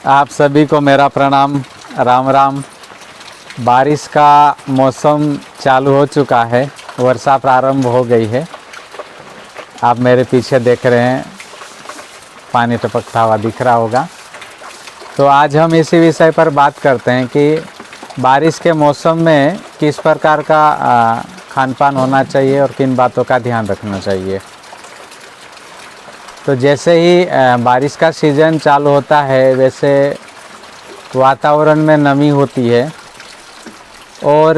आप सभी को मेरा प्रणाम, राम राम। बारिश का मौसम चालू हो चुका है, वर्षा प्रारंभ हो गई है। आप मेरे पीछे देख रहे हैं, पानी टपकता हुआ दिख रहा होगा। तो आज हम इसी विषय पर बात करते हैं कि बारिश के मौसम में किस प्रकार का खान पान होना चाहिए और किन बातों का ध्यान रखना चाहिए। तो जैसे ही बारिश का सीज़न चालू होता है, वैसे वातावरण में नमी होती है और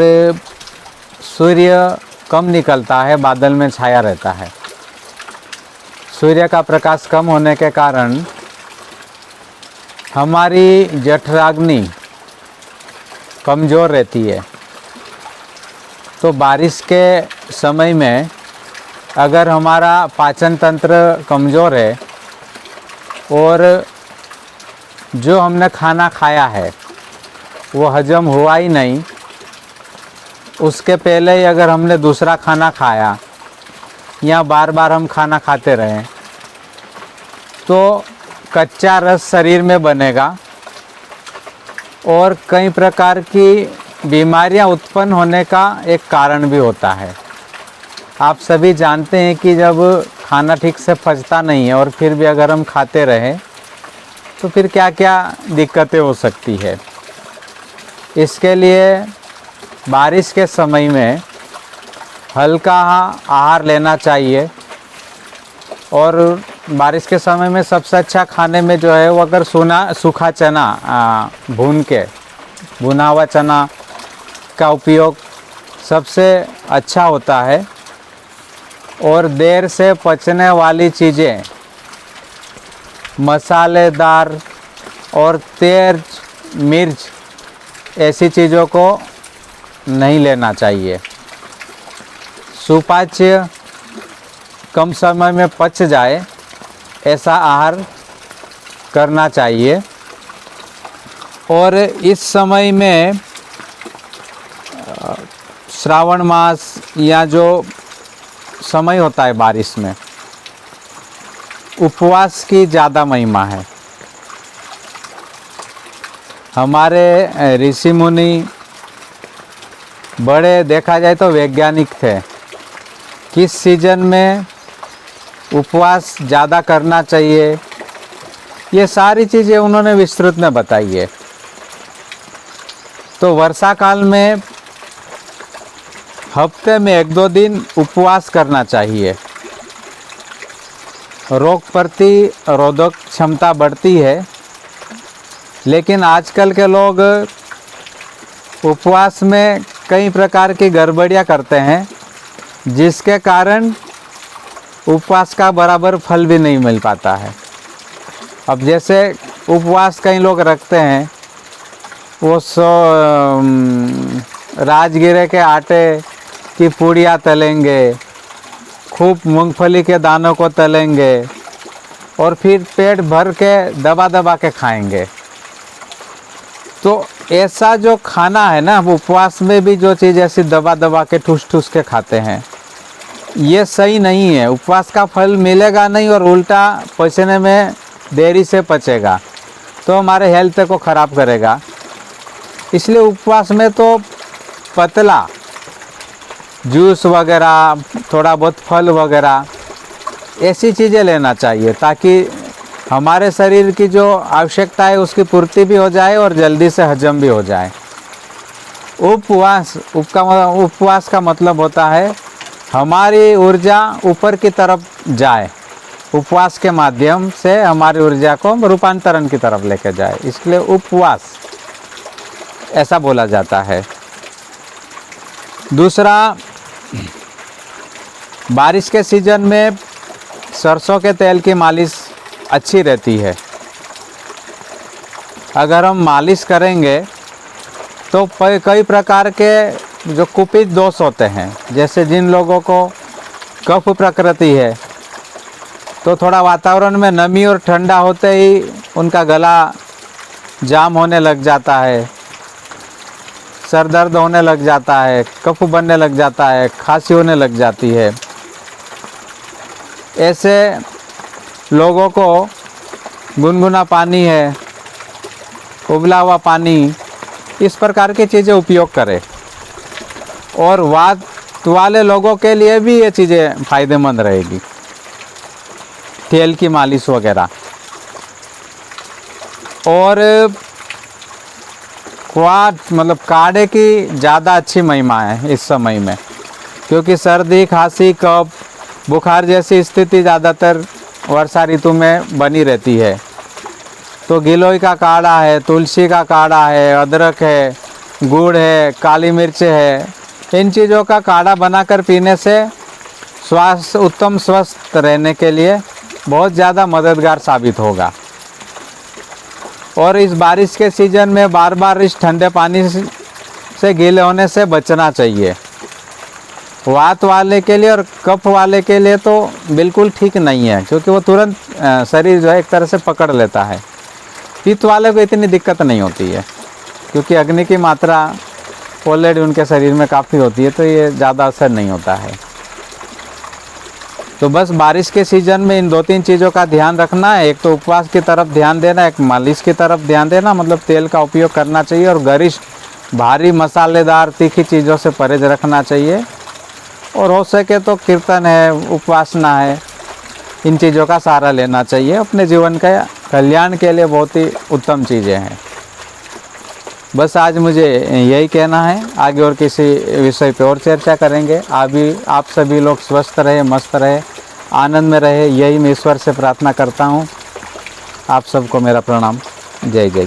सूर्य कम निकलता है, बादल में छाया रहता है। सूर्य का प्रकाश कम होने के कारण हमारी जठराग्नि कमज़ोर रहती है। तो बारिश के समय में अगर हमारा पाचन तंत्र कमज़ोर है और जो हमने खाना खाया है वो हजम हुआ ही नहीं, उसके पहले ही अगर हमने दूसरा खाना खाया या बार बार हम खाना खाते रहें तो कच्चा रस शरीर में बनेगा और कई प्रकार की बीमारियां उत्पन्न होने का एक कारण भी होता है। आप सभी जानते हैं कि जब खाना ठीक से पचता नहीं है और फिर भी अगर हम खाते रहें तो फिर क्या क्या दिक्कतें हो सकती है। इसके लिए बारिश के समय में हल्का आहार लेना चाहिए और बारिश के समय में सबसे अच्छा खाने में जो है वो अगर सूखा चना भुना हुआ चना का उपयोग सबसे अच्छा होता है। और देर से पचने वाली चीज़ें, मसालेदार और तेज मिर्च ऐसी चीज़ों को नहीं लेना चाहिए। सुपाच्य, कम समय में पच जाए ऐसा आहार करना चाहिए। और इस समय में श्रावण मास या जो समय होता है बारिश में, उपवास की ज़्यादा महिमा है। हमारे ऋषि मुनि बड़े, देखा जाए तो वैज्ञानिक थे। किस सीजन में उपवास ज़्यादा करना चाहिए, ये सारी चीज़ें उन्होंने विस्तृत में बताई है। तो वर्षा काल में हफ्ते में 1-2 दिन उपवास करना चाहिए। रोग प्रतिरोधक क्षमता बढ़ती है, लेकिन आजकल के लोग उपवास में कई प्रकार की गड़बड़ियां करते हैं, जिसके कारण उपवास का बराबर फल भी नहीं मिल पाता है। अब जैसे उपवास कई लोग रखते हैं, वो राजगिरे के आटे की पूड़ियाँ तलेंगे, खूब मूंगफली के दानों को तलेंगे और फिर पेट भर के दबा दबा के खाएंगे। तो ऐसा जो खाना है ना, उपवास में भी जो चीज़ ऐसी दबा दबा के ठूस ठूस के खाते हैं, ये सही नहीं है। उपवास का फल मिलेगा नहीं और उल्टा पचने में देरी से पचेगा तो हमारे हेल्थ को ख़राब करेगा। इसलिए उपवास में तो पतला जूस वगैरह, थोड़ा बहुत फल वगैरह ऐसी चीज़ें लेना चाहिए, ताकि हमारे शरीर की जो आवश्यकता है उसकी पूर्ति भी हो जाए और जल्दी से हजम भी हो जाए। उपवास का मतलब होता है हमारी ऊर्जा ऊपर की तरफ जाए, उपवास के माध्यम से हमारी ऊर्जा को रूपांतरण की तरफ लेके जाए, इसलिए उपवास ऐसा बोला जाता है। दूसरा, बारिश के सीज़न में सरसों के तेल की मालिश अच्छी रहती है। अगर हम मालिश करेंगे तो कई प्रकार के जो कुपित दोष होते हैं, जैसे जिन लोगों को कफ प्रकृति है तो थोड़ा वातावरण में नमी और ठंडा होते ही उनका गला जाम होने लग जाता है, सर दर्द होने लग जाता है, कफ बनने लग जाता है, खांसी होने लग जाती है। ऐसे लोगों को गुनगुना पानी है उबला हुआ पानी, इस प्रकार की चीज़ें उपयोग करें। और वात वाले लोगों के लिए भी ये चीज़ें फ़ायदेमंद रहेगी, तेल की मालिश वगैरह। और क्वाथ मतलब काढ़े की ज़्यादा अच्छी महिमा है इस समय में, क्योंकि सर्दी, खांसी, कफ, बुखार जैसी स्थिति ज़्यादातर वर्षा ऋतु में बनी रहती है। तो गिलोय का काढ़ा है, तुलसी का काढ़ा है, अदरक है, गुड़ है, काली मिर्च है, इन चीज़ों का काढ़ा बनाकर पीने से उत्तम स्वस्थ रहने के लिए बहुत ज़्यादा मददगार साबित होगा। और इस बारिश के सीज़न में बार बार इस ठंडे पानी से गीले होने से बचना चाहिए। वात वाले के लिए और कफ वाले के लिए तो बिल्कुल ठीक नहीं है, क्योंकि वो तुरंत शरीर जो है एक तरह से पकड़ लेता है। पित्त वाले को इतनी दिक्कत नहीं होती है, क्योंकि अग्नि की मात्रा ऑलरेडी उनके शरीर में काफ़ी होती है, तो ये ज़्यादा असर नहीं होता है। तो बस बारिश के सीज़न में इन 2-3 चीज़ों का ध्यान रखना है। एक तो उपवास की तरफ ध्यान देना, एक मालिश की तरफ ध्यान देना, मतलब तेल का उपयोग करना चाहिए। और गरिष्ठ भारी मसालेदार तीखी चीज़ों से परहेज रखना चाहिए। और हो सके तो कीर्तन है, उपासना है, इन चीज़ों का सहारा लेना चाहिए। अपने जीवन के कल्याण के लिए बहुत ही उत्तम चीज़ें हैं। बस आज मुझे यही कहना है, आगे और किसी विषय पे और चर्चा करेंगे। आप सभी लोग स्वस्थ रहे, मस्त रहे, आनंद में रहे, यही मैं ईश्वर से प्रार्थना करता हूँ। आप सबको मेरा प्रणाम। जय जय।